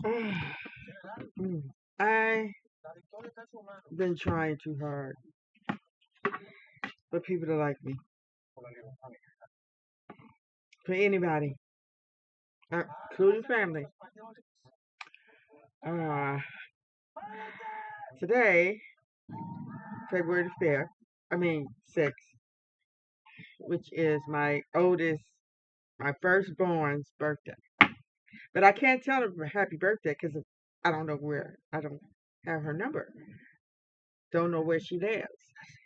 I've been trying too hard for people to like me, for anybody, including family. Uh, Today, February the 5th, I mean 6th, which is my oldest, my firstborn's birthday. But I can't tell her happy birthday because I don't know where, I don't have her number. Don't know where she lives.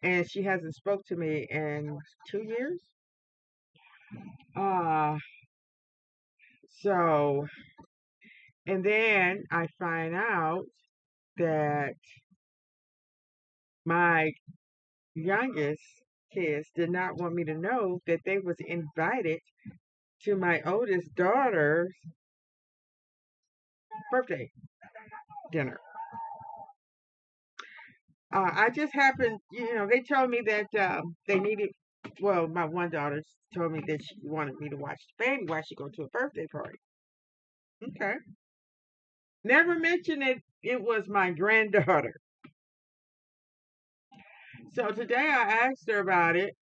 And she hasn't spoke to me in 2 years. Uh, so, and then I find out that my youngest kids did not want me to know that they was invited to my oldest daughter's birthday dinner. I just happened, they told me that they needed. Well, my one daughter told me that she wanted me to watch the baby while she go to a birthday party. Okay. Never mentioned it. It was my granddaughter. So today I asked her about it,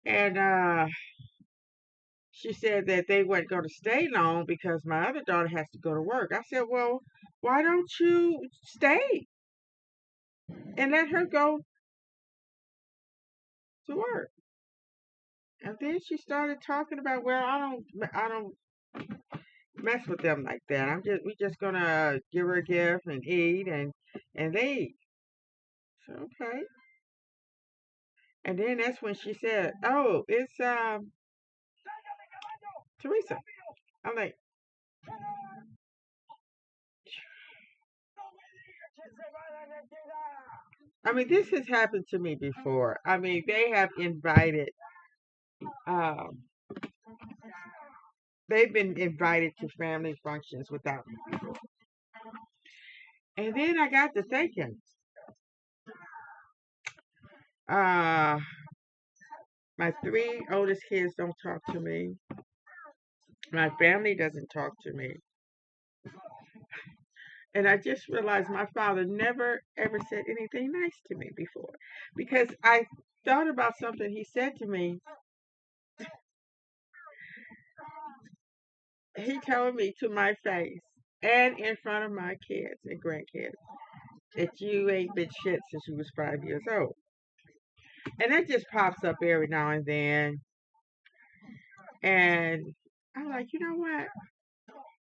and she said that they weren't going to stay long because my other daughter has to go to work. I said, well, why don't you stay and let her go to work? And then she started talking about, well, I don't mess with them like that. We just gonna give her a gift and eat and leave. So okay. And then that's when she said, oh, it's Teresa. I'm like, I mean, this has happened to me before. I mean, they have invited, um, they've been invited to family functions without me before. And then I got to thinking, uh, my three oldest kids don't talk to me. My family doesn't talk to me. And I just realized my father never ever said anything nice to me before. Because I thought about something he said to me. He told me to my face and in front of my kids and grandkids that you ain't been shit since you was 5 years old. And that just pops up every now and then. And I'm like, you know what?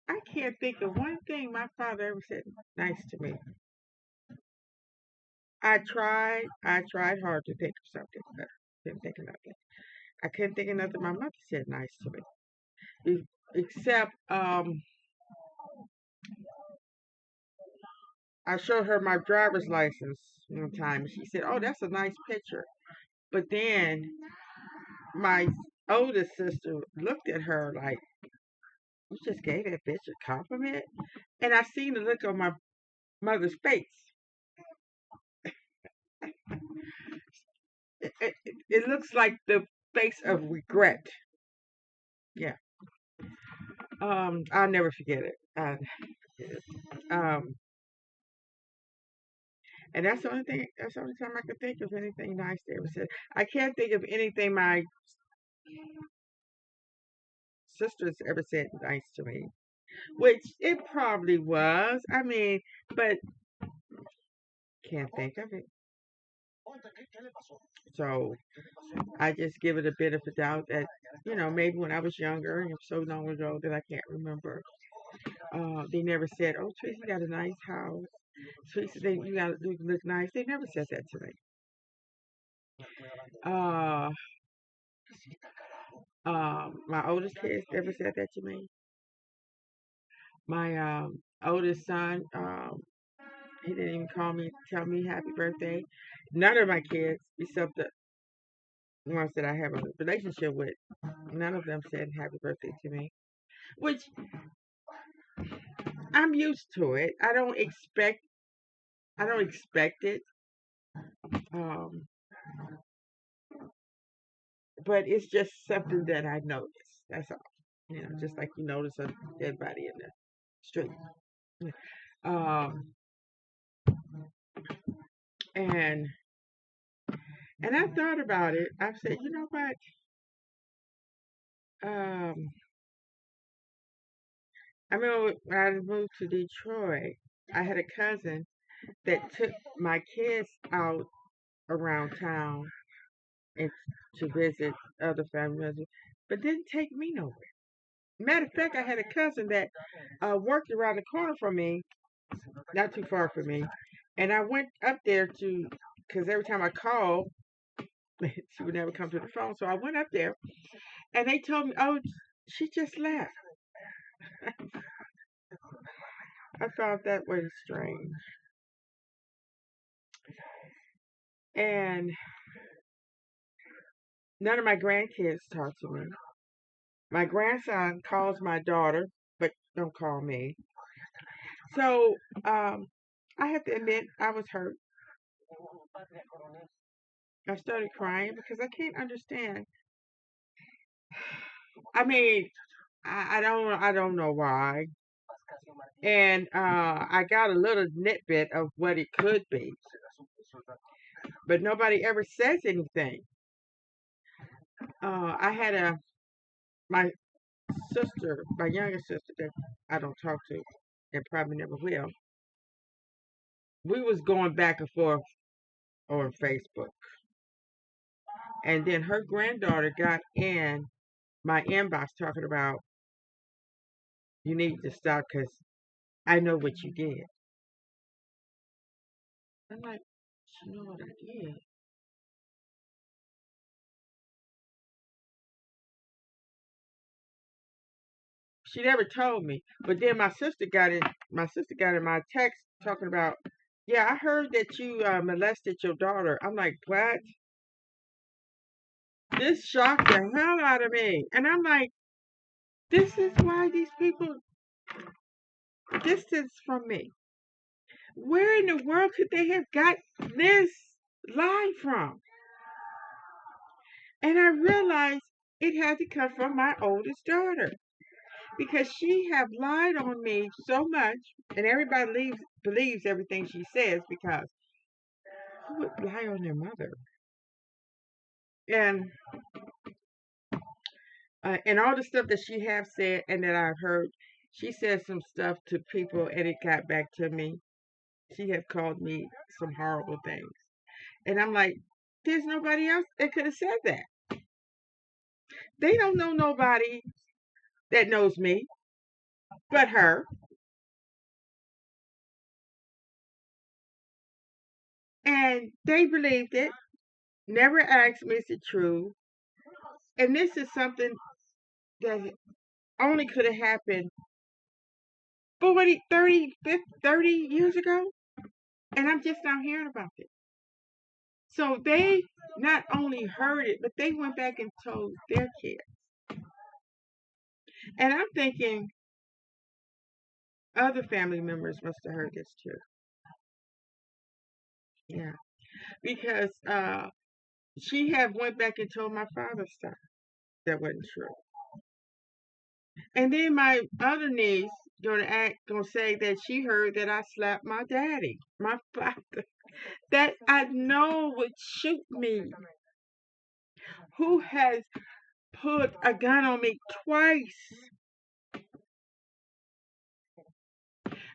I can't think of one thing my father ever said nice to me. I tried hard to think of something, but didn't think of nothing. I couldn't think of nothing my mother said nice to me. Except I showed her my driver's license one time. And she said, "Oh, that's a nice picture." But then my oldest sister looked at her like, "You just gave that bitch a compliment," and I seen the look on my mother's face. It looks like the face of regret. Yeah. I'll never forget it. And that's the only thing. That's the only time I could think of anything nice they ever said. I can't think of anything my sisters ever said nice to me, which it probably was. I mean, but can't think of it. So I just give it a bit of a doubt that maybe when I was younger and so long ago that I can't remember. They never said, "Oh, Tracy got a nice house. Tracy, you got you look nice." They never said that to me. Uh, my oldest kids never said that to me. My oldest son, he didn't even call me, tell me happy birthday. None of my kids, except the ones that I have a relationship with, none of them said happy birthday to me. Which I'm used to it. I don't expect it. Um, but it's just something that I notice. That's all. Just like you notice a dead body in there. Street. Um, and I thought about it. I said, you know what? Um, I remember when I moved to Detroit, I had a cousin that took my kids out around town and to visit other family members, but didn't take me nowhere. Matter of fact, I had a cousin that worked around the corner from me, not too far from me, and I went up there to, because every time I called, she would never come to the phone. So I went up there, and they told me, "Oh, she just left." I found that way strange, and none of my grandkids talk to me. My grandson calls my daughter, but don't call me. So I have to admit, I was hurt. I started crying because I can't understand. I mean, I don't know why. And I got a little nitbit of what it could be, but nobody ever says anything. I had my sister, my younger sister that I don't talk to and probably never will. We was going back and forth on Facebook, and then her granddaughter got in my inbox talking about you need to stop because I know what you did. I'm like, you know what I did? She never told me. But then my sister got in. My sister got in my text talking about, yeah, I heard that you molested your daughter. I'm like, what? This shocked the hell out of me. And I'm like, this is why these people distance from me. Where in the world could they have got this lie from? And I realized it had to come from my oldest daughter because she have lied on me so much, and everybody believes everything she says because who would lie on their mother? And all the stuff that she have said and that I've heard, she said some stuff to people and it got back to me. She have called me some horrible things, and I'm like, there's nobody else that could have said that. They don't know nobody that knows me but her, and they believed it. Never asked me is it true, and this is something that only could have happened 40, 30, 50, 30 years ago, and I'm just now hearing about it. So they not only heard it, but they went back and told their kids. And I'm thinking other family members must have heard this too. Yeah, because she had went back and told my father stuff that wasn't true. And then my other niece gonna say that she heard that I slapped my daddy, my father, that I know would shoot me, who has put a gun on me twice,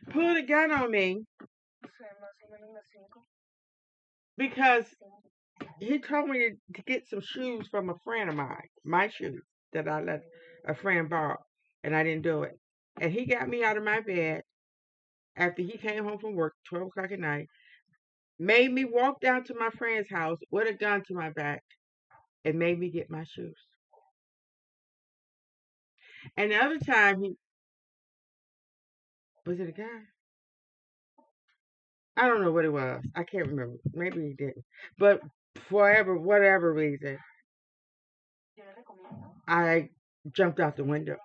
put a gun on me because he told me to get some shoes from a friend of mine, my shoes that I let a friend borrow, and I didn't do it. And he got me out of my bed after he came home from work, 12 o'clock at night, made me walk down to my friend's house with a gun to my back, and made me get my shoes. And the other time, he was it a guy? I don't know what it was. I can't remember. Maybe he didn't. But for whatever reason, I jumped out the window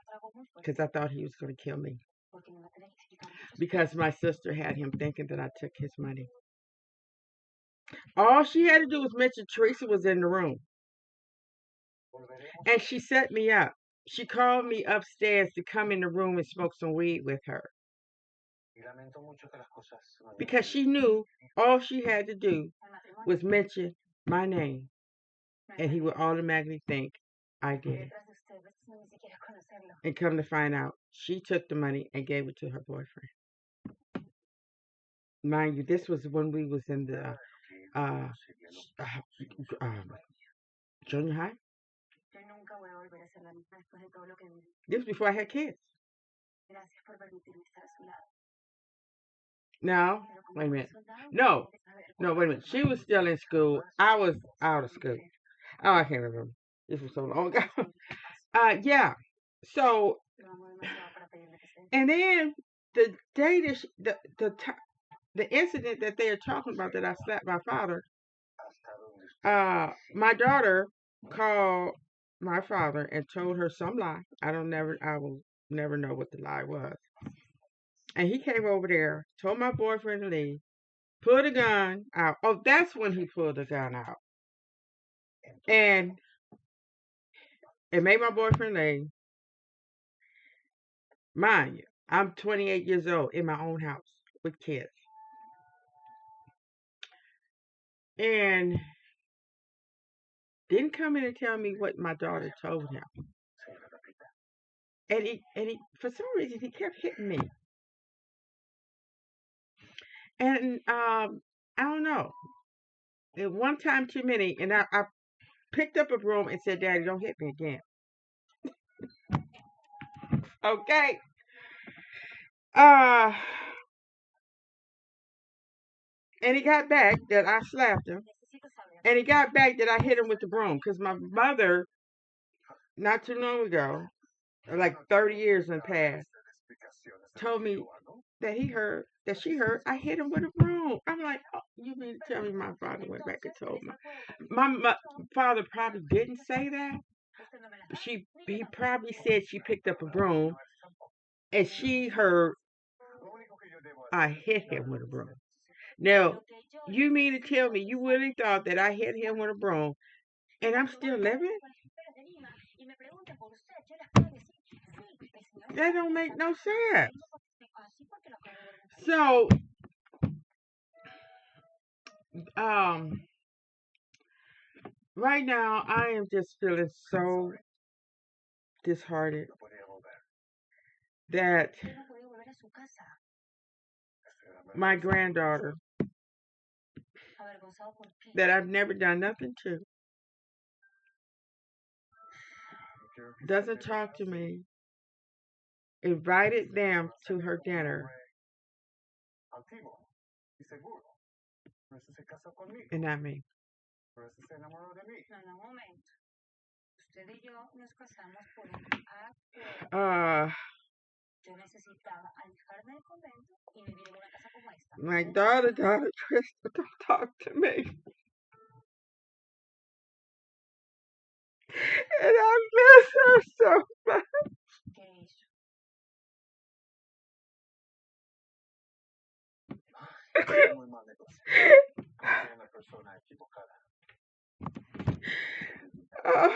because I thought he was going to kill me because my sister had him thinking that I took his money. All she had to do was mention Teresa was in the room, and she set me up. She called me upstairs to come in the room and smoke some weed with her. because she knew all she had to do was mention my name, and he would automatically think I did it. And come to find out, she took the money and gave it to her boyfriend. Mind you, this was when we was in the uh, uh, um, junior high. This was before I had kids. No, wait a minute. No, no, wait a minute. She was still in school. I was out of school. Oh, I can't remember. This was so long ago. Yeah. So, and then the day that the incident that they are talking about that I slapped my father, my daughter called my father and told her some lie. I will never know what the lie was. And he came over there, told my boyfriend to leave, pulled a gun out. Oh, that's when he pulled the gun out. And it made my boyfriend leave. Mind you, I'm 28 years old in my own house with kids. And didn't come in and tell me what my daughter told him. And he for some reason he kept hitting me. And I don't know. At one time too many, and I picked up a broom and said, "Daddy, don't hit me again." Okay. Uh and he got back that I slapped him. And he got back that I hit him with the broom because my mother, not too long ago, like 30 years in the past, told me that she heard I hit him with a broom. I'm like, oh, you mean to tell me my father went back and told my father probably didn't say that. He probably said she picked up a broom and she heard I hit him with a broom. Now, you mean to tell me you really thought that I hit him with a broom and I'm still living? That don't make no sense. So, um, right now I am just feeling so disheartened that my granddaughter, that I've never done nothing to, doesn't talk to me, invited them to her dinner, and not me. Uh, my daughter Crystal, don't talk to me, and I miss her so much. Uh,